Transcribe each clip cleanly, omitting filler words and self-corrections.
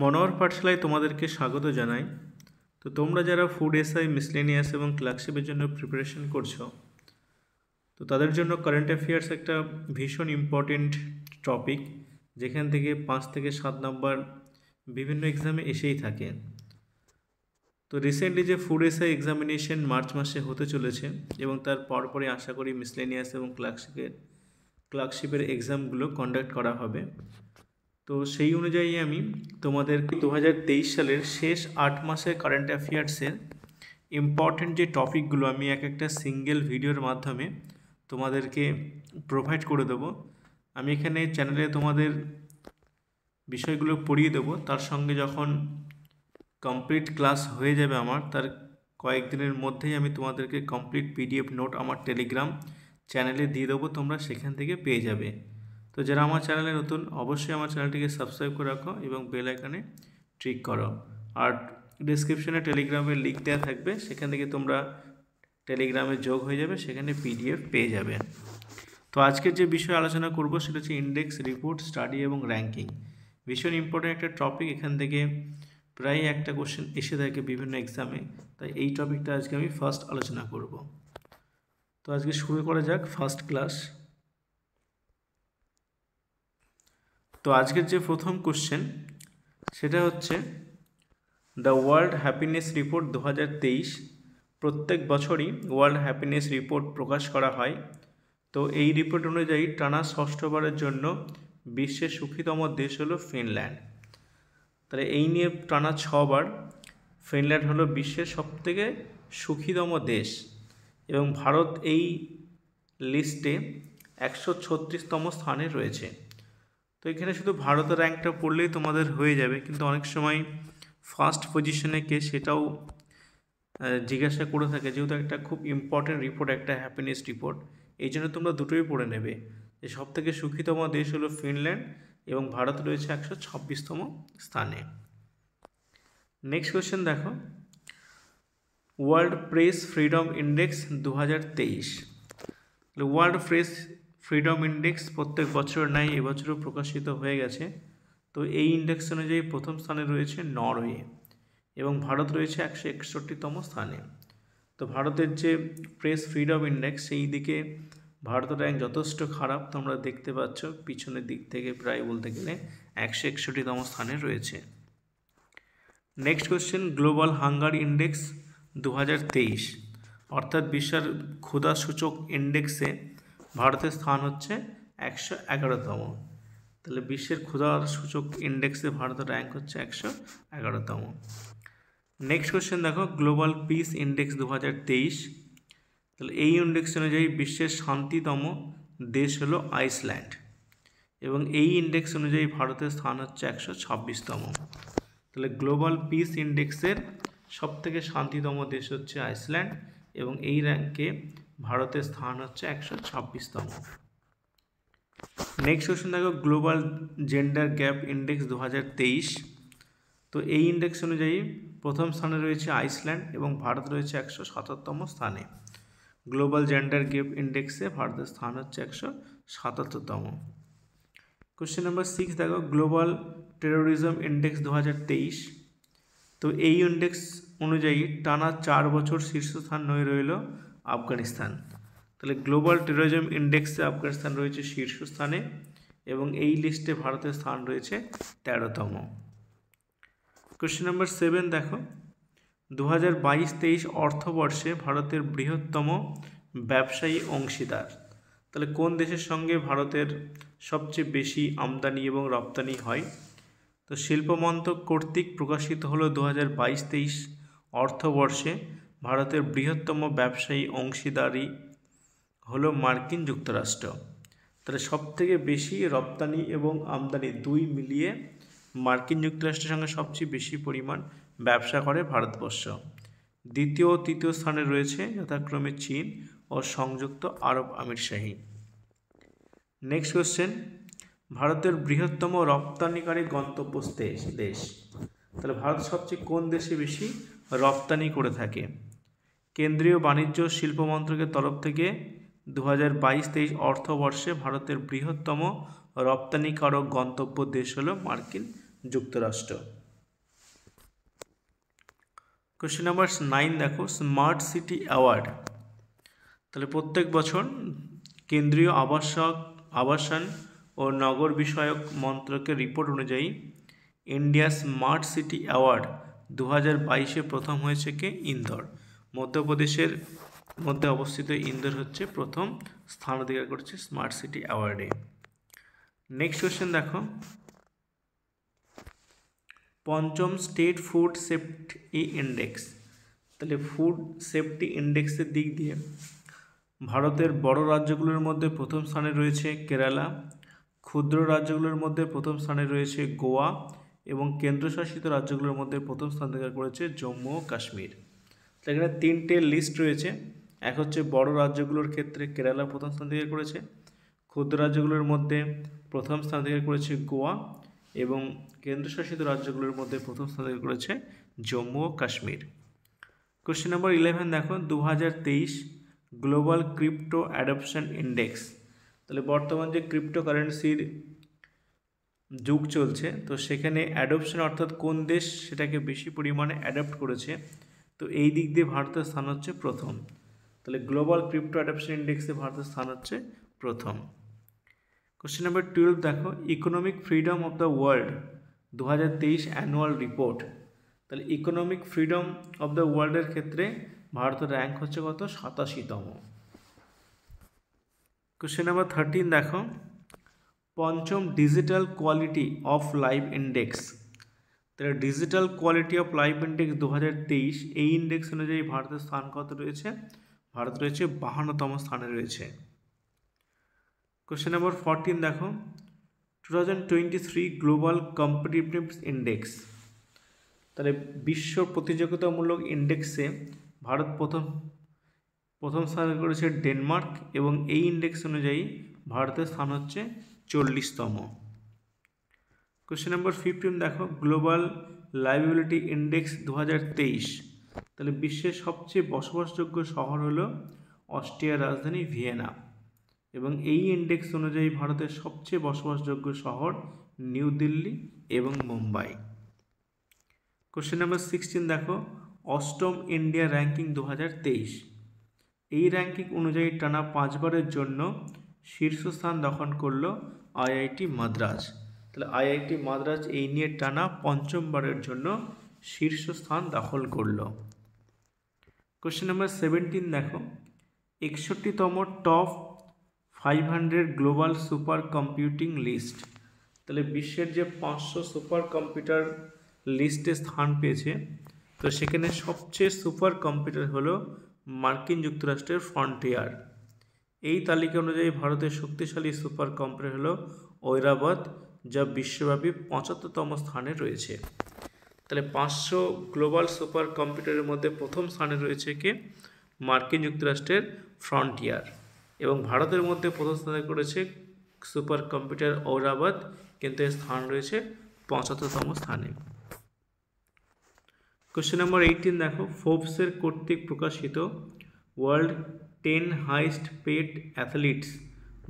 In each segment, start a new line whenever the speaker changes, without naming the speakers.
মনোহর পাঠশালায় তোমাদেরকে স্বাগত জানাই। তো তোমরা যারা ফুড এসআই, মিসলেনিয়াস এবং ক্লার্কশিপের জন্য প্রিপারেশন করছো, তো তাদের জন্য কারেন্ট অ্যাফেয়ার্স একটা ভীষণ ইম্পর্টেন্ট টপিক, যেখান থেকে 5 থেকে 7 নম্বর বিভিন্ন এক্সামে এসেই থাকে। তো রিসেন্টলি যে ফুড এসআই এক্সামিনেশন মার্চ মাসে হতে চলেছে এবং তার পরপরই আশা করি মিসলেনিয়াস এবং ক্লার্কশিপের এক্সামগুলো কন্ডাক্ট করা হবে। তো সেই অনুযায়ী আমি তোমাদের 2023 সালের শেষ 8 মাসের কারেন্ট অ্যাফেয়ার্সের ইম্পর্টেন্ট যে টপিকগুলো আমি একটা সিঙ্গেল ভিডিওর মাধ্যমে তোমাদেরকে প্রোভাইড করে দেবো। আমি এখানে চ্যানেলে তোমাদের বিষয়গুলো পড়িয়ে দেবো, তার সঙ্গে যখন কমপ্লিট ক্লাস হয়ে যাবে আমার, তার কয়েকদিনের মধ্যেই আমি তোমাদেরকে কমপ্লিট পিডিএফ নোট আমার টেলিগ্রাম চ্যানেলে দিয়ে দেবো, তোমরা সেখান থেকে পেয়ে যাবে। তো যারা আমার চ্যানেলে নতুন, অবশ্যই আমার চ্যানেলটিকে সাবস্ক্রাইব করে রাখো এবং বেল আইকনে ক্লিক করো। আর ডিসক্রিপশনে টেলিগ্রামের লিঙ্ক দেওয়া থাকবে, সেখান থেকে তোমরা টেলিগ্রামে যোগ হয়ে যাবে, সেখানে পিডিএফ পেয়ে যাবে। তো আজকের যে বিষয় আলোচনা করব সেটা হচ্ছে ইন্ডেক্স, রিপোর্ট, স্টাডি এবং র্যাঙ্কিং। ভীষণ ইম্পর্টেন্ট একটা টপিক, এখান থেকে প্রায় একটা কোশ্চেন এসে থাকে বিভিন্ন এক্সামে, তাই এই টপিকটা আজকে আমি ফার্স্ট আলোচনা করব। তো আজকে শুরু করা যাক ফার্স্ট ক্লাস। তো আজকের যে প্রথম কোশ্চেন সেটা হচ্ছে দ্য ওয়ার্ল্ড হ্যাপিনেস রিপোর্ট 2023। প্রত্যেক বছরই ওয়ার্ল্ড হ্যাপিনেস রিপোর্ট প্রকাশ করা হয়। তো এই রিপোর্ট অনুযায়ী টানা ষষ্ঠবারের জন্য বিশ্বের সুখীতম দেশ হলো ফিনল্যান্ড। তাহলে এই নিয়ে টানা 6 বার ফিনল্যান্ড হলো বিশ্বের সবথেকে সুখীতম দেশ, এবং ভারত এই লিস্টে 136তম স্থানে রয়েছে। তো এখানে শুধু ভারতের র্যাঙ্কটা পড়লেই তোমাদের হয়ে যাবে, কিন্তু অনেক সময় ফার্স্ট পজিশনে কে সেটাও জিজ্ঞাসা করে থাকে, যেহেতু একটা খুব ইম্পর্টেন্ট রিপোর্ট, একটা হ্যাপিনেস রিপোর্ট, এই জন্য তোমরা দুটোই পড়ে নেবে। যে সবথেকে সুখীতম দেশ হলো ফিনল্যান্ড এবং ভারত রয়েছে 126তম স্থানে। নেক্সট কোয়েশ্চেন দেখো, world press freedom index 2023। World press freedom index প্রত্যেক বছর নাই এবছরও প্রকাশিত হয়ে গেছে। তো এই ইন্ডেক্স অনুযায়ী প্রথম স্থানে রয়েছে নরওয়ে এবং ভারত রয়েছে 161তম স্থানে। তো ভারতের যে প্রেস ফ্রিডম ইন্ডেক্স, সেই দিকে ভারতের র্যাঙ্ক যথেষ্ট খারাপ, তোমরা দেখতে পাচ্ছ পিছনের দিক থেকে প্রায় বলতে গেলে 161তম স্থানে রয়েছে। Next question, global hunger index 2023, অর্থাৎ বিশ্বের ক্ষুধা সূচক ইন্ডেক্সে ভারতের স্থান হচ্ছে 111তম। তাহলে বিশ্বের ক্ষুধা সূচক ইন্ডেক্সে ভারতের র্যাঙ্ক হচ্ছে 111তম। নেক্সট কোয়েশ্চেন দেখো, গ্লোবাল পিস ইন্ডেক্স 2023। তাহলে এই ইন্ডেক্স অনুযায়ী বিশ্বের শান্তিতম দেশ হলো আইসল্যান্ড, এবং এই ইন্ডেক্স অনুযায়ী ভারতের স্থান হচ্ছে 126তম। তাহলে গ্লোবাল পিস ইন্ডেক্সের সবথেকে শান্তিতম দেশ হচ্ছে আইসল্যান্ড, এবং এই র্যাঙ্কে ভারতের স্থান হচ্ছে 126তম। নেক্সট কোয়েশ্চেন দেখো, গ্লোবাল জেন্ডার গ্যাপ ইন্ডেক্স 2023। তো এই ইন্ডেক্স অনুযায়ী প্রথম স্থানে রয়েছে আইসল্যান্ড এবং ভারত রয়েছে 177তম স্থানে। গ্লোবাল জেন্ডার গ্যাপ ইন্ডেক্সে ভারতের স্থান হচ্ছে 177তম। কোয়েশ্চেন নাম্বার 6 দেখো, গ্লোবাল টেরোরিজম ইন্ডেক্স 2023। তো এই ইন্ডেক্স অনুযায়ী টানা 4 বছর শীর্ষস্থান হয়ে রইল আফগানিস্তান। তাহলে গ্লোবাল টেরোরিজম ইন্ডেক্সে আফগানিস্তান রয়েছে শীর্ষস্থানে, এবং এই লিস্টে ভারতের স্থান রয়েছে 13তম। কোয়েশ্চেন নাম্বার 7 দেখো, 2022-23 অর্থবর্ষে ভারতের বৃহত্তম ব্যবসায়ী অংশীদার। তাহলে কোন দেশের সঙ্গে ভারতের সবচেয়ে বেশি আমদানি এবং রপ্তানি হয়? তো শিল্প মন্ত্রক কর্তৃক প্রকাশিত হলো 2022-23 অর্থবর্ষে ভারতের বৃহত্তম ব্যবসায়ী অংশীদারি হলো মার্কিন যুক্তরাষ্ট্র। তাহলে সবথেকে বেশি রপ্তানি এবং আমদানি দুই মিলিয়ে মার্কিন যুক্তরাষ্ট্রের সঙ্গে সবচেয়ে বেশি পরিমাণ ব্যবসা করে ভারতবর্ষ। দ্বিতীয় ও তৃতীয় স্থানে রয়েছে যথাক্রমে চীন ও সংযুক্ত আরব আমিরশাহী। নেক্সট কোয়েশ্চেন, ভারতের বৃহত্তম রপ্তানিকারী গন্তব্য দেশ। তাহলে ভারত সবচেয়ে কোন দেশে বেশি রপ্তানি করে থাকে? কেন্দ্রীয় বাণিজ্য শিল্প মন্ত্রকের তরফ থেকে 2022-23 অর্থবর্ষে ভারতের বৃহত্তম রপ্তানিকারক গন্তব্য দেশ হলো মার্কিন যুক্তরাষ্ট্র। কোশ্চেন নাম্বার 9 দেখো, স্মার্ট সিটি অ্যাওয়ার্ড। তাহলে প্রত্যেক বছর কেন্দ্রীয় আবাসন ও নগর বিষয়ক মন্ত্রকের রিপোর্ট অনুযায়ী ইন্ডিয়া স্মার্ট সিটি অ্যাওয়ার্ড 2022-এ প্রথম হয়েছে কে? ইন্দোর। মধ্যপ্রদেশের মধ্যে অবস্থিত ইন্দোর হচ্ছে প্রথম স্থান অধিকার করেছে স্মার্ট সিটি অ্যাওয়ার্ডে। নেক্সট কোয়েশ্চেন দেখো, পঞ্চম স্টেট ফুড সেফটি ইন্ডেক্স। তাহলে ফুড সেফটি ইন্ডেক্সের দিক দিয়ে ভারতের বড় রাজ্যগুলোর মধ্যে প্রথম স্থানে রয়েছে কেরালা, ক্ষুদ্র রাজ্যগুলোর মধ্যে প্রথম স্থানে রয়েছে গোয়া এবং কেন্দ্রশাসিত রাজ্যগুলোর মধ্যে প্রথম স্থান অধিকার করেছে জম্মু ও কাশ্মীর। তো এখানে তিনটে লিস্ট রয়েছে। এক হচ্ছে বড় রাজ্যগুলোর ক্ষেত্রে কেরালা প্রথম স্থান অধিকার করেছে, ক্ষুদ্র রাজ্যগুলোর মধ্যে প্রথম স্থান অধিকার করেছে গোয়া এবং কেন্দ্রশাসিত রাজ্যগুলোর মধ্যে প্রথম স্থান অধিকার করেছে জম্মু ও কাশ্মীর। কোশ্চেন নম্বর 11 দেখো, 2023 গ্লোবাল ক্রিপ্টো অ্যাডপশন ইন্ডেক্স। তাহলে বর্তমান যে ক্রিপ্টোকারেন্সির যুগ চলছে, তো সেখানে অ্যাডপশন অর্থাৎ কোন দেশ সেটাকে বেশি পরিমাণে অ্যাডপ্ট করেছে, তো এই দিক দিয়ে ভারতের স্থান হচ্ছে প্রথম। তাহলে গ্লোবাল ক্রিপ্টো অ্যাডপশন ইন্ডেক্সে ভারতের স্থান হচ্ছে প্রথম। কোশ্চেন নাম্বার 12 দেখো, economic freedom of the world 2023 annual report. তাহলে ইকোনমিক ফ্রিডম অফ দ্য ওয়ার্ল্ডের ক্ষেত্রে ভারতের র্যাঙ্ক হচ্ছে কত? 87তম। কোশ্চেন নাম্বার 13 দেখো, পঞ্চম digital quality of life index. তাহলে digital quality of life index 2023, এই ইন্ডেক্স অনুযায়ী ভারতের স্থান কত রয়েছে? ভারত রয়েছে 52তম স্থানে রয়েছে। কোশ্চেন নাম্বার 14 দেখো, 2023 গ্লোবাল কম্পিটিটিভনেস ইন্ডেক্স। তাহলে বিশ্ব প্রতিযোগিতামূলক ইন্ডেক্সে ভারত প্রথম স্থান করেছে ডেনমার্ক এবং এই ইন্ডেক্স অনুযায়ী ভারতের স্থান হচ্ছে 40তম। কোশ্চেন নাম্বার 15 দেখো, গ্লোবাল লাইভেবিলিটি ইন্ডেক্স 2023। তাহলে বিশ্বের সবচেয়ে বসবাসযোগ্য শহর হলো অস্ট্রিয়ার রাজধানী ভিয়েনা এবং এই ইন্ডেক্স অনুযায়ী ভারতের সবচেয়ে বসবাসযোগ্য শহর নিউ দিল্লি এবং মুম্বাই। কোশ্চেন নাম্বার 16 দেখো, অষ্টম ইন্ডিয়া র্যাঙ্কিং 2023। এই র্যাঙ্কিং অনুযায়ী টানা 5 বারের জন্য শীর্ষস্থান দখল করলো আইআইটি মাদ্রাজ। তাহলে আইআইটি মাদ্রাজ এই নিয়ে টানা 5মবারের জন্য শীর্ষস্থান দখল করলো। কোশ্চেন নাম্বার 17 দেখো, 61তম top 500 global super computing list. তাহলে বিশ্বের যে 500 সুপার কম্পিউটার লিস্টে স্থান পেয়েছে, তো সেখানে সবচেয়ে সুপার কম্পিউটার হলো মার্কিন যুক্তরাষ্ট্রের ফ্রন্টিয়ার। এই তালিকা অনুযায়ী ভারতের শক্তিশালী সুপার কম্পিউটার হলো ঐরাবত, যা বিশ্বব্যাপী 75তম স্থানে রয়েছে। তাহলে 500 গ্লোবাল সুপার কম্পিউটারের মধ্যে প্রথম স্থানে রয়েছে কে? মার্কিন যুক্তরাষ্ট্রের ফ্রন্টিয়ার এবং ভারতের মধ্যে প্রথম স্থানে করেছে সুপার কম্পিউটার ঐরাবত, কিন্তু এর স্থান রয়েছে 75তম স্থানে। কোশ্চেন নাম্বার 18 দেখো, ফোর্বসের কর্তৃক প্রকাশিত ওয়ার্ল্ড 10 হাইস্ট পেড অ্যাথলিটস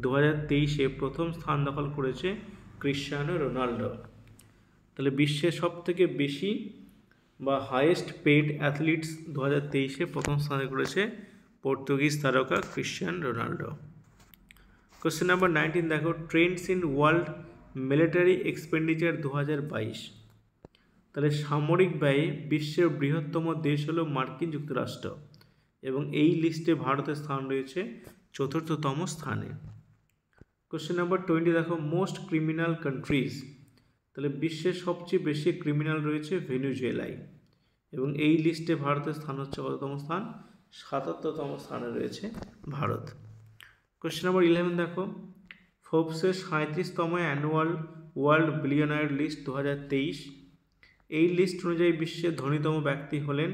2023-এ প্রথম স্থান দখল করেছে ক্রিশ্চিয়ানো রোনাল্ডো। তাহলে বিশ্বের সবথেকে বেশি বা হাইয়েস্ট পেড অ্যাথলিটস 2023-এ প্রথম স্থানে করেছে পর্তুগিজ তারকা ক্রিশ্চিয়ানো রোনাল্ডো। কোশ্চেন নাম্বার 19 দেখো, Trends in world military expenditure 2022। তাহলে সামরিক ব্যয়ে বিশ্বের বৃহত্তম দেশ হলো মার্কিন যুক্তরাষ্ট্র এবং এই লিস্টে ভারতের স্থান রয়েছে 4র্থতম স্থানে। কোশ্চেন নাম্বার 20 দেখো, মোস্ট ক্রিমিনাল কান্ট্রিজ। তাহলে বিশ্বের সবচেয়ে বেশি ক্রিমিনাল রয়েছে ভেনেজুয়েলায় এবং এই লিস্টে ভারতের স্থান হচ্ছে কততম স্থান? 77তম স্থানে রয়েছে ভারত। কোশ্চেন নাম্বার 11 দেখো, ফোর্বসের 37তম অ্যানুয়াল ওয়ার্ল্ড বিলিয়নার লিস্ট 2023। এই লিস্ট অনুযায়ী বিশ্বের ধনীতম ব্যক্তি হলেন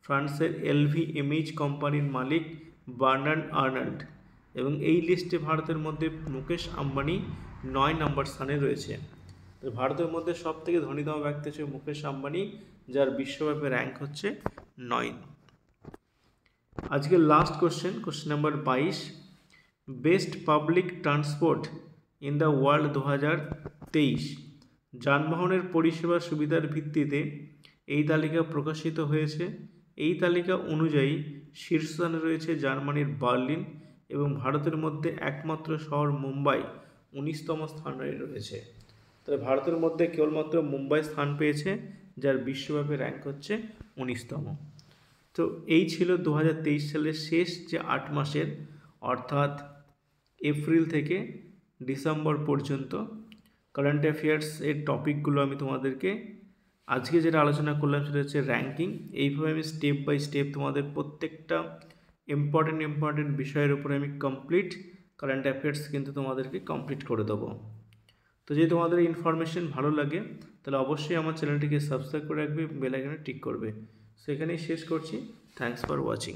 ফ্রান্সের LVMH কোম্পানির মালিক বার্নার্ড আর্নল্ড এবং এই লিস্টে ভারতের মধ্যে মুকেশ আম্বানি 9 নম্বর স্থানে রয়েছে। তো ভারতের মধ্যে সবথেকে ধনীতম ব্যক্তি হচ্ছে মুকেশ আম্বানি, যার বিশ্বব্যাপী র্যাঙ্ক হচ্ছে 9। আজকের last question number 22, best public transport in the world 2023। যানবাহনের পরিষেবা সুবিধার ভিত্তিতে এই তালিকা প্রকাশিত হয়েছে এই তালিকা অনুযায়ী শীর্ষস্থানে রয়েছে জার্মানির বার্লিন এবং ভারতের মধ্যে একমাত্র শহর মুম্বাই 19তম স্থানে রয়েছে। তবে ভারতের মধ্যে কেবলমাত্র মুম্বাই স্থান পেয়েছে, যার বিশ্বব্যাপী র্যাঙ্ক হচ্ছে 19তম। তো এই ছিল 2023 সালের শেষ যে 8 মাসের, অর্থাৎ এপ্রিল থেকে ডিসেম্বর পর্যন্ত কারেন্ট অ্যাফেয়ার্সের টপিকগুলো আমি তোমাদেরকে আজকে যেটা আলোচনা করলাম সেটা হচ্ছে র্যাঙ্কিং। এইভাবে আমি স্টেপ বাই স্টেপ তোমাদের প্রত্যেকটা ইম্পর্টেন্ট বিষয়ের উপরে আমি কমপ্লিট কারেন্ট অ্যাফেয়ার্স কিন্তু তোমাদেরকে কমপ্লিট করে দেবো। তো যদি তোমাদের ইনফরমেশন ভালো লাগে তাহলে অবশ্যই আমার চ্যানেলটিকে সাবস্ক্রাইব করে রাখবে, বেল আইকনে টিক করবে। সো এখানেই শেষ করছি। Thanks for watching.